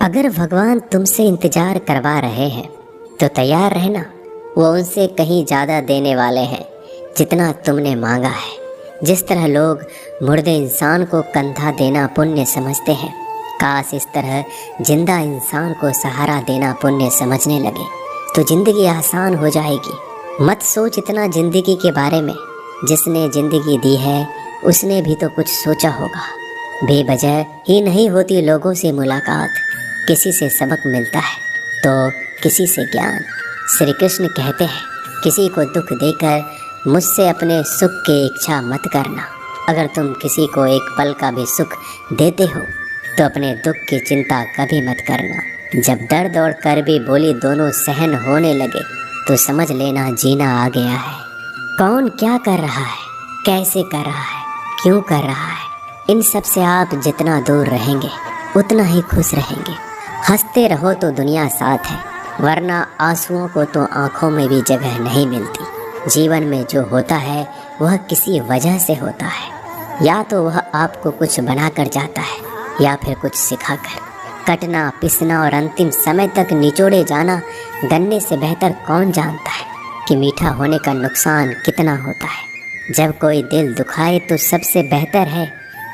अगर भगवान तुमसे इंतजार करवा रहे हैं तो तैयार रहना। वो उनसे कहीं ज़्यादा देने वाले हैं जितना तुमने मांगा है। जिस तरह लोग मुर्दे इंसान को कंधा देना पुण्य समझते हैं, काश इस तरह जिंदा इंसान को सहारा देना पुण्य समझने लगे तो ज़िंदगी आसान हो जाएगी। मत सोच इतना ज़िंदगी के बारे में। जिसने ज़िंदगी दी है उसने भी तो कुछ सोचा होगा। बेवजह ही नहीं होती लोगों से मुलाकात, किसी से सबक मिलता है तो किसी से ज्ञान। श्री कृष्ण कहते हैं, किसी को दुख देकर मुझसे अपने सुख की इच्छा मत करना। अगर तुम किसी को एक पल का भी सुख देते हो तो अपने दुख की चिंता कभी मत करना। जब दर्द और कर्बी बोली दोनों सहन होने लगे तो समझ लेना जीना आ गया है। कौन क्या कर रहा है, कैसे कर रहा है, क्यों कर रहा है, इन सब से आप जितना दूर रहेंगे उतना ही खुश रहेंगे। हंसते रहो तो दुनिया साथ है, वरना आंसुओं को तो आँखों में भी जगह नहीं मिलती। जीवन में जो होता है वह किसी वजह से होता है। या तो वह आपको कुछ बनाकर जाता है या फिर कुछ सिखाकर। कटना, पिसना और अंतिम समय तक निचोड़े जाना गन्ने से बेहतर कौन जानता है कि मीठा होने का नुकसान कितना होता है। जब कोई दिल दुखाए तो सबसे बेहतर है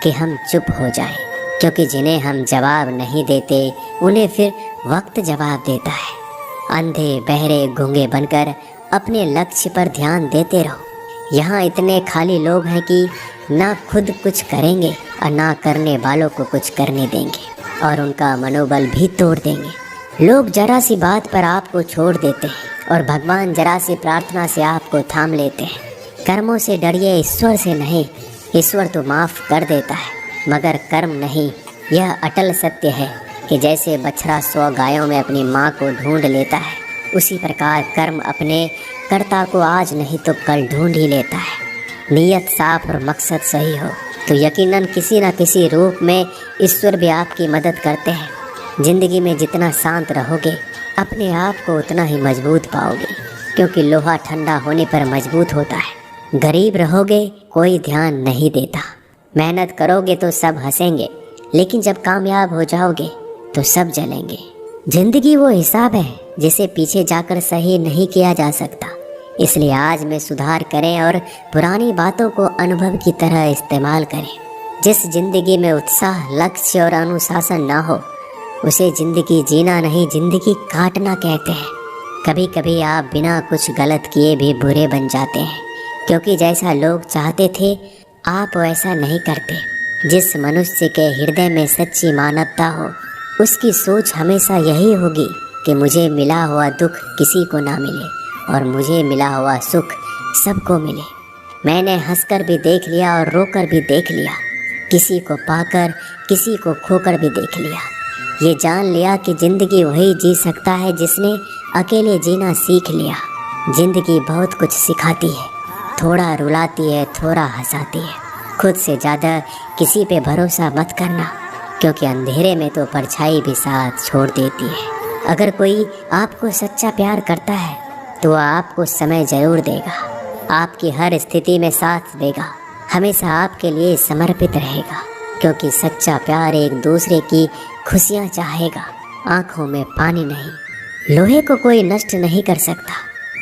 कि हम चुप हो जाएं, क्योंकि जिन्हें हम जवाब नहीं देते उन्हें फिर वक्त जवाब देता है। अंधे बहरे गूंगे बनकर अपने लक्ष्य पर ध्यान देते रहो। यहाँ इतने खाली लोग हैं कि ना खुद कुछ करेंगे और ना करने वालों को कुछ करने देंगे और उनका मनोबल भी तोड़ देंगे। लोग जरा सी बात पर आपको छोड़ देते हैं और भगवान जरा सी प्रार्थना से आपको थाम लेते हैं। कर्मों से डरिए, ईश्वर से नहीं। ईश्वर तो माफ़ कर देता है मगर कर्म नहीं। यह अटल सत्य है कि जैसे बछड़ा 100 गायों में अपनी माँ को ढूंढ लेता है, उसी प्रकार कर्म अपने कर्ता को आज नहीं तो कल ढूंढ ही लेता है। नीयत साफ और मकसद सही हो तो यकीनन किसी न किसी रूप में ईश्वर भी आपकी मदद करते हैं। ज़िंदगी में जितना शांत रहोगे अपने आप को उतना ही मजबूत पाओगे, क्योंकि लोहा ठंडा होने पर मजबूत होता है। गरीब रहोगे कोई ध्यान नहीं देता। मेहनत करोगे तो सब हंसेंगे, लेकिन जब कामयाब हो जाओगे तो सब जलेंगे। जिंदगी वो हिसाब है जिसे पीछे जाकर सही नहीं किया जा सकता। इसलिए आज में सुधार करें और पुरानी बातों को अनुभव की तरह इस्तेमाल करें। जिस जिंदगी में उत्साह, लक्ष्य और अनुशासन ना हो उसे जिंदगी जीना नहीं, जिंदगी काटना कहते हैं। कभी कभी आप बिना कुछ गलत किए भी बुरे बन जाते हैं, क्योंकि जैसा लोग चाहते थे आप वैसा नहीं करते। जिस मनुष्य के हृदय में सच्ची मानवता हो उसकी सोच हमेशा यही होगी कि मुझे मिला हुआ दुख किसी को ना मिले और मुझे मिला हुआ सुख सबको मिले। मैंने हंसकर भी देख लिया और रोकर भी देख लिया, किसी को पाकर किसी को खोकर भी देख लिया। ये जान लिया कि ज़िंदगी वही जी सकता है जिसने अकेले जीना सीख लिया। ज़िंदगी बहुत कुछ सिखाती है, थोड़ा रुलाती है, थोड़ा हंसाती है। खुद से ज़्यादा किसी पे भरोसा मत करना, क्योंकि अंधेरे में तो परछाई भी साथ छोड़ देती है। अगर कोई आपको सच्चा प्यार करता है तो वह आपको समय ज़रूर देगा, आपकी हर स्थिति में साथ देगा, हमेशा आपके लिए समर्पित रहेगा। क्योंकि सच्चा प्यार एक दूसरे की खुशियाँ चाहेगा, आँखों में पानी नहीं। लोहे को कोई नष्ट नहीं कर सकता,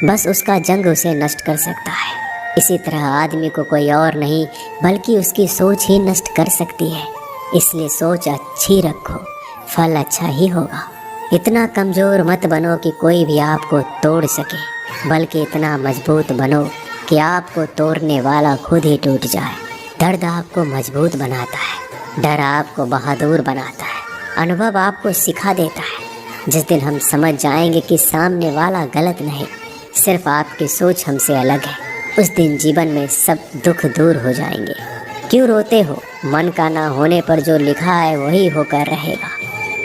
बस उसका जंग उसे नष्ट कर सकता है। इसी तरह आदमी को कोई और नहीं बल्कि उसकी सोच ही नष्ट कर सकती है। इसलिए सोच अच्छी रखो, फल अच्छा ही होगा। इतना कमज़ोर मत बनो कि कोई भी आपको तोड़ सके, बल्कि इतना मजबूत बनो कि आपको तोड़ने वाला खुद ही टूट जाए। दर्द आपको मजबूत बनाता है, डर आपको बहादुर बनाता है, अनुभव आपको सिखा देता है। जिस दिन हम समझ जाएंगे कि सामने वाला गलत नहीं, सिर्फ आपकी सोच हमसे अलग है, उस दिन जीवन में सब दुख दूर हो जाएंगे। क्यों रोते हो? मन का ना होने पर जो लिखा है वही होकर रहेगा।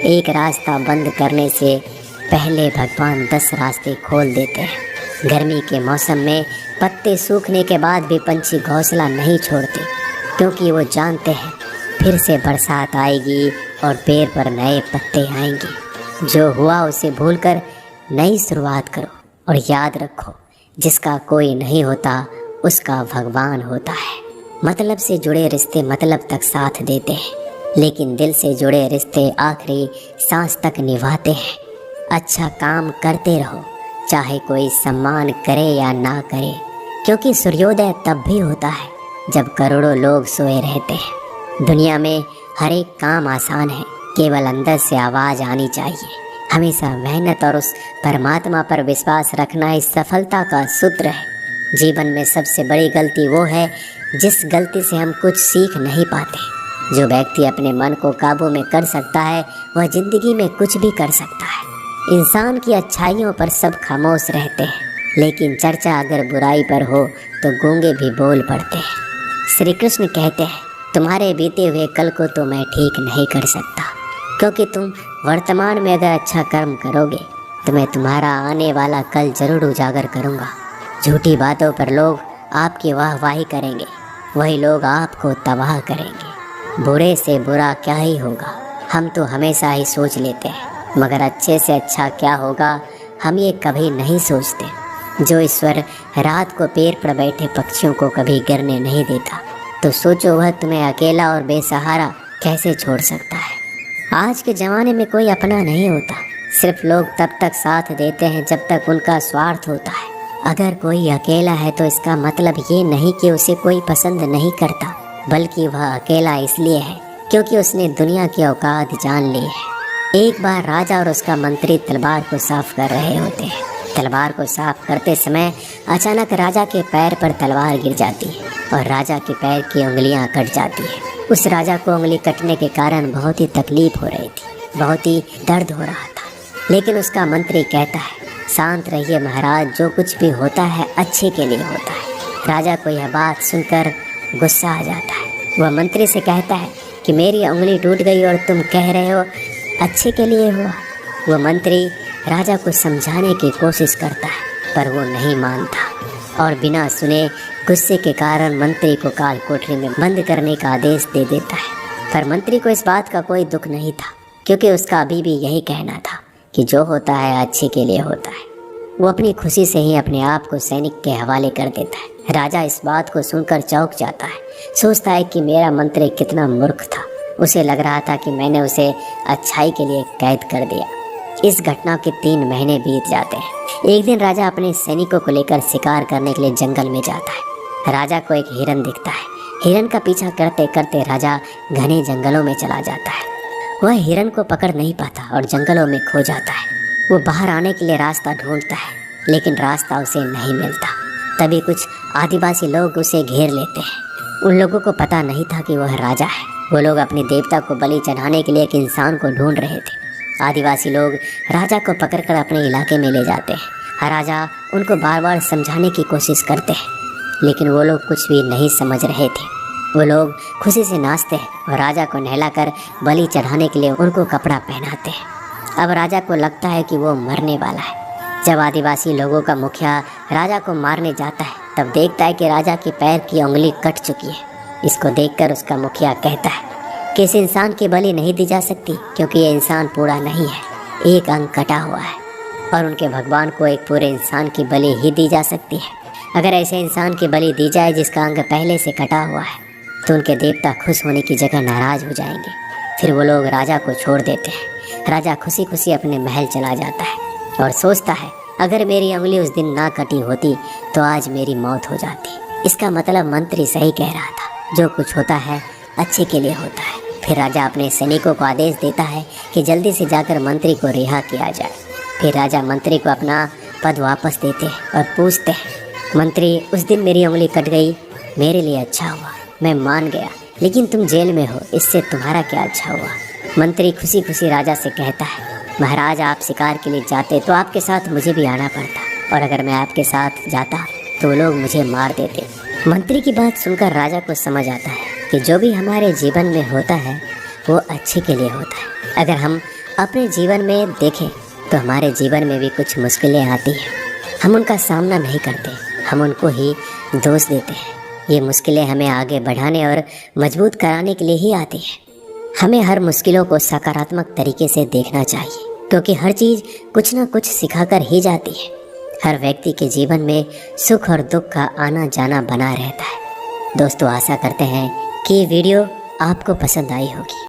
एक रास्ता बंद करने से पहले भगवान 10 रास्ते खोल देते हैं। गर्मी के मौसम में पत्ते सूखने के बाद भी पंछी घोंसला नहीं छोड़ते, क्योंकि वो जानते हैं फिर से बरसात आएगी और पेड़ पर नए पत्ते आएंगे। जो हुआ उसे भूलकर नई शुरुआत करो और याद रखो, जिसका कोई नहीं होता उसका भगवान होता है। मतलब से जुड़े रिश्ते मतलब तक साथ देते हैं, लेकिन दिल से जुड़े रिश्ते आखिरी सांस तक निभाते हैं। अच्छा काम करते रहो, चाहे कोई सम्मान करे या ना करे, क्योंकि सूर्योदय तब भी होता है जब करोड़ों लोग सोए रहते हैं। दुनिया में हर एक काम आसान है, केवल अंदर से आवाज़ आनी चाहिए। हमेशा मेहनत और उस परमात्मा पर विश्वास रखना इस सफलता का सूत्र है। जीवन में सबसे बड़ी गलती वो है जिस गलती से हम कुछ सीख नहीं पाते। जो व्यक्ति अपने मन को काबू में कर सकता है वह जिंदगी में कुछ भी कर सकता है। इंसान की अच्छाइयों पर सब खामोश रहते हैं, लेकिन चर्चा अगर बुराई पर हो तो गूंगे भी बोल पड़ते हैं। श्री कृष्ण कहते हैं, तुम्हारे बीते हुए कल को तो मैं ठीक नहीं कर सकता, क्योंकि तुम वर्तमान में अगर अच्छा कर्म करोगे तो मैं तुम्हारा आने वाला कल जरूर उजागर करूँगा। झूठी बातों पर लोग आपकी वाहवाही करेंगे, वही लोग आपको तबाह करेंगे। बुरे से बुरा क्या ही होगा, हम तो हमेशा ही सोच लेते हैं, मगर अच्छे से अच्छा क्या होगा हम ये कभी नहीं सोचते। जो ईश्वर रात को पेड़ पर बैठे पक्षियों को कभी गिरने नहीं देता, तो सोचो वह तुम्हें अकेला और बेसहारा कैसे छोड़ सकता है। आज के ज़माने में कोई अपना नहीं होता, सिर्फ लोग तब तक साथ देते हैं जब तक उनका स्वार्थ होता है। अगर कोई अकेला है तो इसका मतलब ये नहीं कि उसे कोई पसंद नहीं करता, बल्कि वह अकेला इसलिए है क्योंकि उसने दुनिया की औकात जान ली है। एक बार राजा और उसका मंत्री तलवार को साफ कर रहे होते हैं। तलवार को साफ करते समय अचानक राजा के पैर पर तलवार गिर जाती है और राजा के पैर की उंगलियां कट जाती है। उस राजा को उंगली कटने के कारण बहुत ही तकलीफ हो रही थी, बहुत ही दर्द हो रहा था, लेकिन उसका मंत्री कहता है, शांत रहिए महाराज, जो कुछ भी होता है अच्छे के लिए होता है। राजा को यह बात सुनकर गुस्सा आ जाता है। वह मंत्री से कहता है कि मेरी उंगली टूट गई और तुम कह रहे हो अच्छे के लिए हुआ। वह मंत्री राजा को समझाने की कोशिश करता है, पर वो नहीं मानता और बिना सुने गुस्से के कारण मंत्री को काल कोठरी में बंद करने का आदेश दे देता है। पर मंत्री को इस बात का कोई दुख नहीं था, क्योंकि उसका अभी भी यही कहना था कि जो होता है अच्छे के लिए होता है। वो अपनी खुशी से ही अपने आप को सैनिक के हवाले कर देता है। राजा इस बात को सुनकर चौंक जाता है, सोचता है कि मेरा मंत्री कितना मूर्ख था। उसे लग रहा था कि मैंने उसे अच्छाई के लिए कैद कर दिया। इस घटना के 3 महीने बीत जाते हैं। एक दिन राजा अपने सैनिकों को लेकर शिकार करने के लिए जंगल में जाता है। राजा को एक हिरन दिखता है। हिरन का पीछा करते करते राजा घने जंगलों में चला जाता है। वह हिरन को पकड़ नहीं पाता और जंगलों में खो जाता है। वो बाहर आने के लिए रास्ता ढूंढता है, लेकिन रास्ता उसे नहीं मिलता। तभी कुछ आदिवासी लोग उसे घेर लेते हैं। उन लोगों को पता नहीं था कि वह राजा है। वो लोग अपने देवता को बलि चढ़ाने के लिए एक इंसान को ढूंढ रहे थे। आदिवासी लोग राजा को पकड़कर अपने इलाके में ले जाते हैं। राजा उनको बार बार समझाने की कोशिश करते हैं, लेकिन वो लोग कुछ भी नहीं समझ रहे थे। वो लोग खुशी से नाचते हैं और राजा को नहलाकर बलि चढ़ाने के लिए उनको कपड़ा पहनाते हैं। अब राजा को लगता है कि वो मरने वाला है। जब आदिवासी लोगों का मुखिया राजा को मारने जाता है, तब देखता है कि राजा के पैर की उंगली कट चुकी है। इसको देखकर उसका मुखिया कहता है कि इस इंसान की बलि नहीं दी जा सकती, क्योंकि ये इंसान पूरा नहीं है, एक अंग कटा हुआ है, और उनके भगवान को एक पूरे इंसान की बलि ही दी जा सकती है। अगर ऐसे इंसान की बलि दी जाए जिसका अंग पहले से कटा हुआ है, तो उनके देवता खुश होने की जगह नाराज हो जाएंगे। फिर वो लोग राजा को छोड़ देते हैं। राजा खुशी खुशी अपने महल चला जाता है और सोचता है, अगर मेरी उंगली उस दिन ना कटी होती तो आज मेरी मौत हो जाती। इसका मतलब मंत्री सही कह रहा था, जो कुछ होता है अच्छे के लिए होता है। फिर राजा अपने सैनिकों को आदेश देता है कि जल्दी से जाकर मंत्री को रिहा किया जाए। फिर राजा मंत्री को अपना पद वापस देते हैं और पूछते हैं, मंत्री, उस दिन मेरी उंगली कट गई, मेरे लिए अच्छा हुआ, मैं मान गया, लेकिन तुम जेल में हो, इससे तुम्हारा क्या अच्छा हुआ। मंत्री खुशी खुशी राजा से कहता है, महाराज, आप शिकार के लिए जाते तो आपके साथ मुझे भी आना पड़ता, और अगर मैं आपके साथ जाता तो लोग मुझे मार देते। मंत्री की बात सुनकर राजा को समझ आता है कि जो भी हमारे जीवन में होता है वो अच्छे के लिए होता है। अगर हम अपने जीवन में देखें तो हमारे जीवन में भी कुछ मुश्किलें आती हैं, हम उनका सामना नहीं करते, हम उनको ही दोष देते हैं। ये मुश्किलें हमें आगे बढ़ाने और मजबूत कराने के लिए ही आती हैं। हमें हर मुश्किलों को सकारात्मक तरीके से देखना चाहिए, क्योंकि हर चीज़ कुछ ना कुछ सिखाकर ही जाती है। हर व्यक्ति के जीवन में सुख और दुख का आना जाना बना रहता है। दोस्तों, आशा करते हैं कि ये वीडियो आपको पसंद आई होगी।